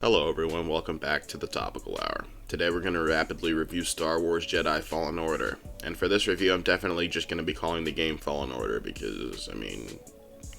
Hello everyone, welcome back to the Topical Hour. Today we're going to rapidly review Star Wars Jedi Fallen Order. And for this review, I'm definitely just going to be calling the game Fallen Order because,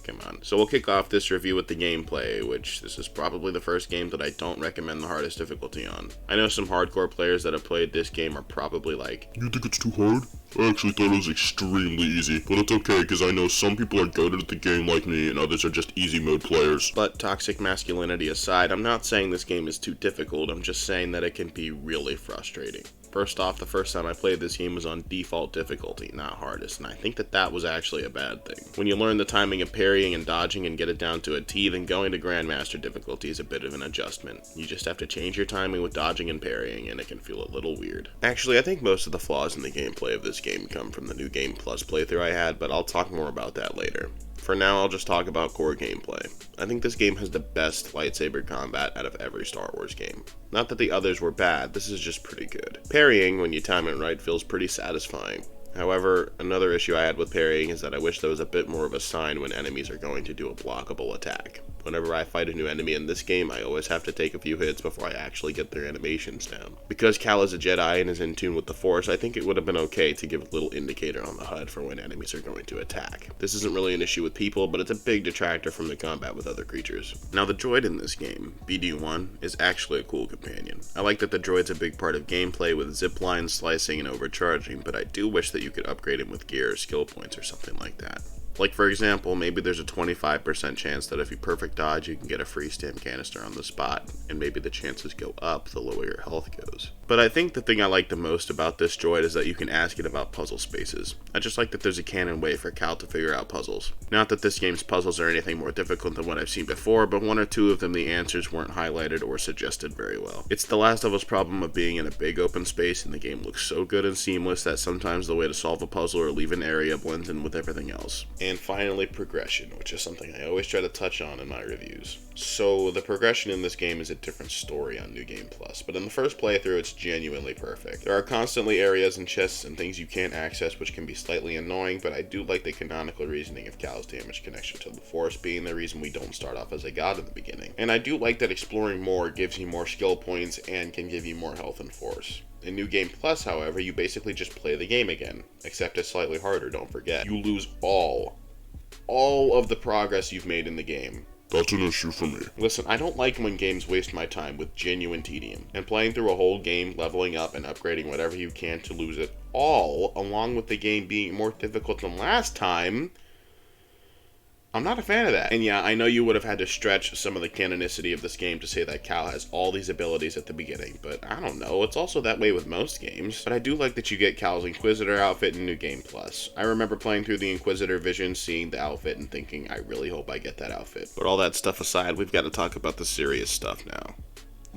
come on. So we'll kick off this review with the gameplay, which this is probably the first game that I don't recommend the hardest difficulty on. I know some hardcore players that have played this game are probably like, "You think it's too hard? I actually thought it was extremely easy, but it's okay because I know some people are goated at the game like me and others are just easy mode players." But toxic masculinity aside, I'm not saying this game is too difficult, I'm just saying that it can be really frustrating. First off, the first time I played this game was on default difficulty, not hardest, and I think that was actually a bad thing. When you learn the timing of parrying and dodging and get it down to a T, then going to Grandmaster difficulty is a bit of an adjustment. You just have to change your timing with dodging and parrying, and it can feel a little weird. Actually, I think most of the flaws in the gameplay of this game come from the New Game Plus playthrough I had, but I'll talk more about that later. For now, I'll just talk about core gameplay. I think this game has the best lightsaber combat out of every Star Wars game. Not that the others were bad, this is just pretty good. Parrying, when you time it right, feels pretty satisfying. However, another issue I had with parrying is that I wish there was a bit more of a sign when enemies are going to do a blockable attack. Whenever I fight a new enemy in this game, I always have to take a few hits before I actually get their animations down. Because Cal is a Jedi and is in tune with the Force, I think it would have been okay to give a little indicator on the HUD for when enemies are going to attack. This isn't really an issue with people, but it's a big detractor from the combat with other creatures. Now the droid in this game, BD-1, is actually a cool companion. I like that the droid's a big part of gameplay with zipline, slicing, and overcharging, but I do wish that you could upgrade him with gear or skill points or something like that. Like for example, maybe there's a 25% chance that if you perfect dodge, you can get a free stam canister on the spot, and maybe the chances go up the lower your health goes. But I think the thing I like the most about this droid is that you can ask it about puzzle spaces. I just like that there's a canon way for Cal to figure out puzzles. Not that this game's puzzles are anything more difficult than what I've seen before, but one or two of them the answers weren't highlighted or suggested very well. It's the Last of Us problem of being in a big open space and the game looks so good and seamless that sometimes the way to solve a puzzle or leave an area blends in with everything else. And finally, progression, which is something I always try to touch on in my reviews. So the progression in this game is a different story on New Game Plus, but in the first playthrough it's genuinely perfect. There are constantly areas and chests and things you can't access which can be slightly annoying, but I do like the canonical reasoning of Cal's damaged connection to the Force being the reason we don't start off as a god in the beginning. And I do like that exploring more gives you more skill points and can give you more health and Force. In New Game Plus, however, you basically just play the game again, except it's slightly harder, don't forget. You lose all of the progress you've made in the game. That's an issue for me. Listen, I don't like when games waste my time with genuine tedium, and playing through a whole game, leveling up, and upgrading whatever you can to lose it all, along with the game being more difficult than last time, I'm not a fan of that. And yeah, I know you would have had to stretch some of the canonicity of this game to say that Cal has all these abilities at the beginning, but I don't know, it's also that way with most games. But I do like that you get Cal's Inquisitor outfit in New Game Plus. I remember playing through the Inquisitor vision, seeing the outfit, and thinking, I really hope I get that outfit. But all that stuff aside, we've got to talk about the serious stuff now.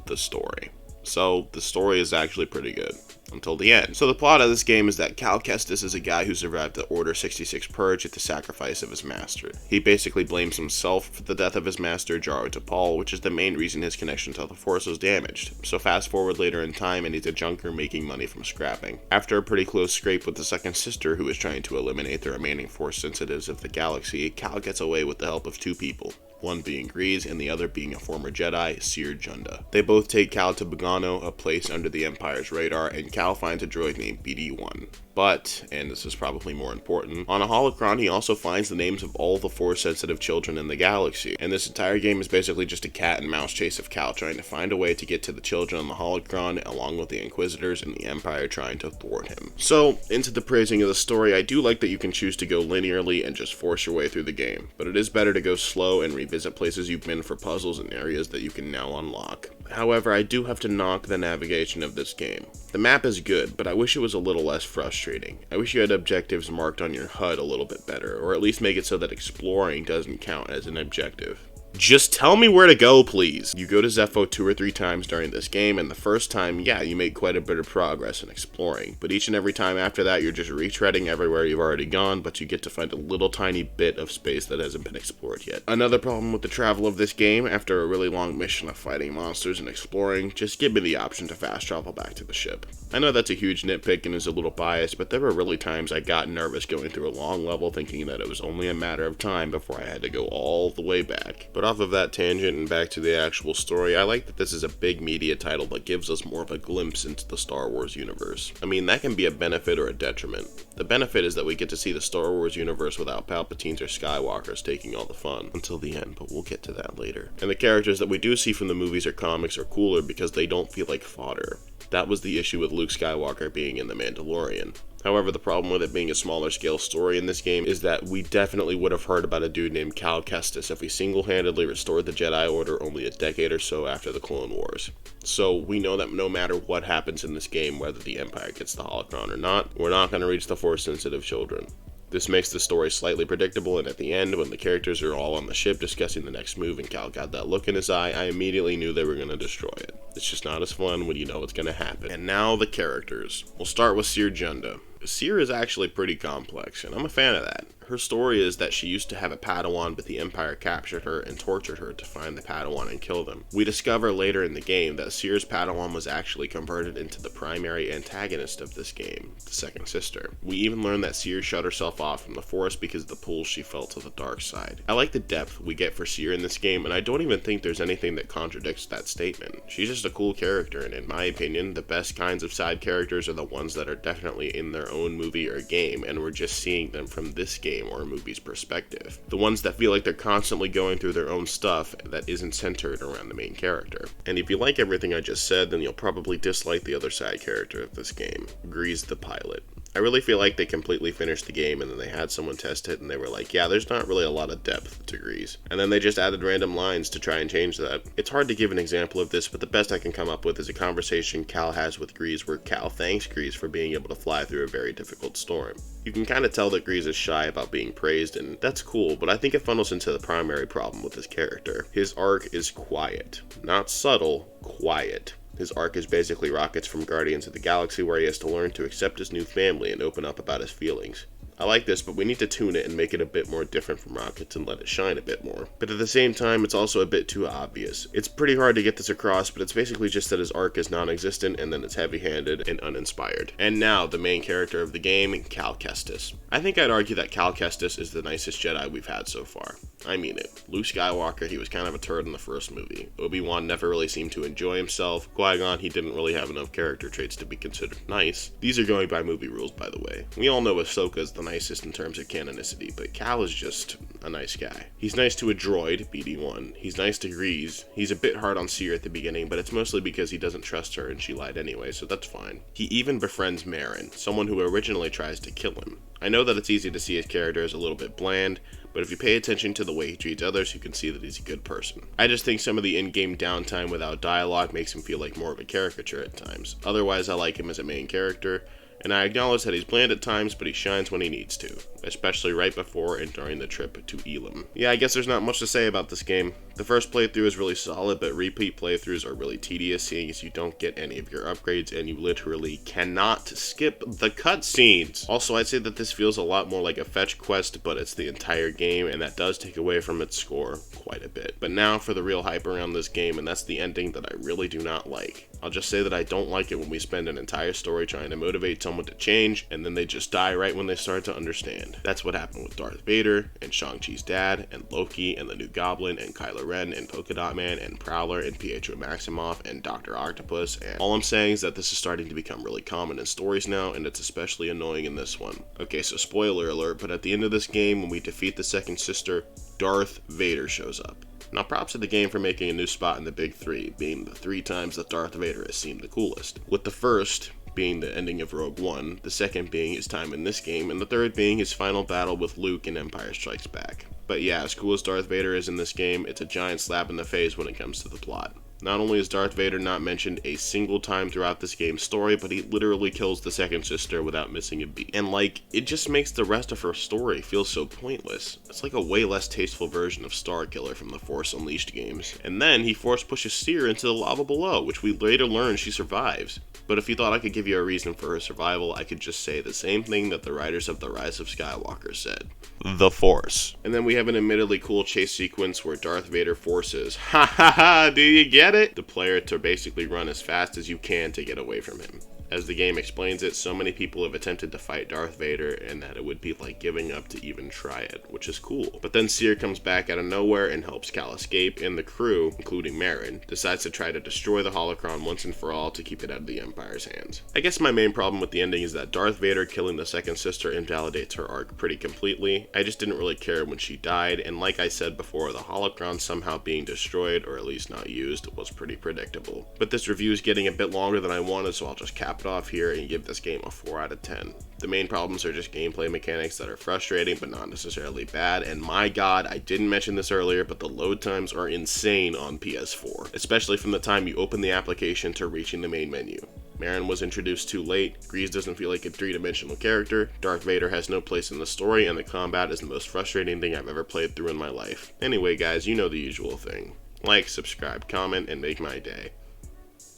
The story. So, the story is actually pretty good. Until the end. So the plot of this game is that Cal Kestis is a guy who survived the Order 66 purge at the sacrifice of his master. He basically blames himself for the death of his master, Jaro Tapal, which is the main reason his connection to the Force was damaged. So fast forward later in time and he's a junker making money from scrapping. After a pretty close scrape with the second sister who is trying to eliminate the remaining Force sensitives of the galaxy, Cal gets away with the help of two people. One being Grease and the other being a former Jedi, Seer Junda. They both take Cal to Bogano, a place under the Empire's radar, and Cal finds a droid named BD-1. But, and this is probably more important, on a holocron he also finds the names of all the Force-sensitive children in the galaxy, and this entire game is basically just a cat and mouse chase of Cal trying to find a way to get to the children on the holocron, along with the Inquisitors and the Empire trying to thwart him. So, into the praising of the story, I do like that you can choose to go linearly and just force your way through the game, but it is better to go slow and revisit places you've been for puzzles and areas that you can now unlock. However, I do have to knock the navigation of this game. The map is good, but I wish it was a little less frustrating. I wish you had objectives marked on your HUD a little bit better, or at least make it so that exploring doesn't count as an objective. Just tell me where to go, please. You go to Zepho 2 or 3 times during this game, and the first time, yeah, you make quite a bit of progress in exploring. But each and every time after that, you're just retreading everywhere you've already gone, but you get to find a little tiny bit of space that hasn't been explored yet. Another problem with the travel of this game, after a really long mission of fighting monsters and exploring, just give me the option to fast travel back to the ship. I know that's a huge nitpick and is a little biased, but there were really times I got nervous going through a long level thinking that it was only a matter of time before I had to go all the way back. But But off of that tangent and back to the actual story, I like that this is a big media title that gives us more of a glimpse into the Star Wars universe. I mean, that can be a benefit or a detriment. The benefit is that we get to see the Star Wars universe without Palpatines or Skywalkers taking all the fun until the end, but we'll get to that later. And the characters that we do see from the movies or comics are cooler because they don't feel like fodder. That was the issue with Luke Skywalker being in The Mandalorian. However, the problem with it being a smaller scale story in this game is that we definitely would have heard about a dude named Kestis if we single-handedly restored the Jedi Order only a decade or so after the Clone Wars. So we know that no matter what happens in this game, whether the Empire gets the holocron or not, we're not going to reach the Force-sensitive children. This makes the story slightly predictable, and at the end, when the characters are all on the ship discussing the next move and Cal got that look in his eye, I immediately knew they were going to destroy it. It's just not as fun when you know what's going to happen. And now the characters. We'll start with Cere Junda. Cere is actually pretty complex, and I'm a fan of that. Her story is that she used to have a Padawan, but the Empire captured her and tortured her to find the Padawan and kill them. We discover later in the game that Cere's Padawan was actually converted into the primary antagonist of this game, the second sister. We even learn that Cere shut herself off from the Force because of the pull she felt to the dark side. I like the depth we get for Cere in this game, and I don't even think there's anything that contradicts that statement. She's just a cool character, and in my opinion, the best kinds of side characters are the ones that are definitely in their own movie or game, and we're just seeing them from this game or a movie's perspective. The ones that feel like they're constantly going through their own stuff that isn't centered around the main character. And if you like everything I just said, then you'll probably dislike the other side character of this game, Grease the pilot. I really feel like they completely finished the game and then they had someone test it and they were like, yeah, there's not really a lot of depth to Grease. And then they just added random lines to try and change that. It's hard to give an example of this, but the best I can come up with is a conversation Cal has with Grease where Cal thanks Grease for being able to fly through a very difficult storm. You can kind of tell that Grease is shy about being praised, and that's cool, but I think it funnels into the primary problem with his character. His arc is quiet. Not subtle, quiet. His arc is basically Rocket's from Guardians of the Galaxy, where he has to learn to accept his new family and open up about his feelings. I like this, but we need to tune it and make it a bit more different from Rocket's and let it shine a bit more. But at the same time, it's also a bit too obvious. It's pretty hard to get this across, but it's basically just that his arc is non-existent and then it's heavy-handed and uninspired. And now, the main character of the game, Cal Kestis. I think I'd argue that Cal Kestis is the nicest Jedi we've had so far. I mean it. Luke Skywalker, he was kind of a turd in the first movie. Obi-Wan never really seemed to enjoy himself. Qui-Gon, he didn't really have enough character traits to be considered nice. These are going by movie rules, by the way. We all know Ahsoka's the nicest in terms of canonicity, but Cal is just a nice guy. He's nice to a droid, BD-1. He's nice to Grease. He's a bit hard on Cere at the beginning, but it's mostly because he doesn't trust her and she lied anyway, so that's fine. He even befriends Marin, someone who originally tries to kill him. I know that it's easy to see his character as a little bit bland, but if you pay attention to the way he treats others, you can see that he's a good person. I just think some of the in-game downtime without dialogue makes him feel like more of a caricature at times. Otherwise, I like him as a main character, and I acknowledge that he's bland at times, but he shines when he needs to, especially right before and during the trip to Elam. Yeah, I guess there's not much to say about this game. The first playthrough is really solid, but repeat playthroughs are really tedious, seeing as you don't get any of your upgrades and you literally cannot skip the cutscenes. Also, I'd say that this feels a lot more like a fetch quest, but it's the entire game, and that does take away from its score quite a bit. But now for the real hype around this game, and that's the ending that I really do not like. I'll just say that I don't like it when we spend an entire story trying to motivate someone to change, and then they just die right when they start to understand. That's what happened with Darth Vader, and Shang-Chi's dad, and Loki, and the new Goblin, and Kylo Ren, and Polka Dot Man, and Prowler, and Pietro Maximoff, and Dr. Octopus, and all I'm saying is that this is starting to become really common in stories now, and it's especially annoying in this one. Okay, so spoiler alert, but at the end of this game, when we defeat the second sister, Darth Vader shows up. Now props to the game for making a new spot in the big three, being the 3 times that Darth Vader has seemed the coolest. With the first being the ending of Rogue One, the second being his time in this game, and the third being his final battle with Luke in Empire Strikes Back. But yeah, as cool as Darth Vader is in this game, it's a giant slap in the face when it comes to the plot. Not only is Darth Vader not mentioned a single time throughout this game's story, but he literally kills the second sister without missing a beat. And it just makes the rest of her story feel so pointless. It's like a way less tasteful version of Starkiller from the Force Unleashed games. And then he force pushes Cere into the lava below, which we later learn she survives. But if you thought I could give you a reason for her survival, I could just say the same thing that the writers of The Rise of Skywalker said. The Force. And then we have an admittedly cool chase sequence where Darth Vader forces, ha ha ha, do you get it? The player to basically run as fast as you can to get away from him. As the game explains it, so many people have attempted to fight Darth Vader and that it would be like giving up to even try it, which is cool. But then Seer comes back out of nowhere and helps Cal escape, and the crew, including Marin, decides to try to destroy the holocron once and for all to keep it out of the Empire's hands. I guess my main problem with the ending is that Darth Vader killing the second sister invalidates her arc pretty completely. I just didn't really care when she died, and like I said before, the holocron somehow being destroyed, or at least not used, was pretty predictable. But this review is getting a bit longer than I wanted, so I'll just cap it off here and give this game a 4 out of 10. The main problems are just gameplay mechanics that are frustrating but not necessarily bad, and my god, I didn't mention this earlier, but the load times are insane on PS4, especially from the time you open the application to reaching the main menu. Marin was introduced too late, Grease doesn't feel like a three-dimensional character, Darth Vader has no place in the story, and the combat is the most frustrating thing I've ever played through in my life. Anyway guys, you know the usual thing. Like, subscribe, comment, and make my day.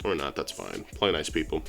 Or not, that's fine. Play nice, people.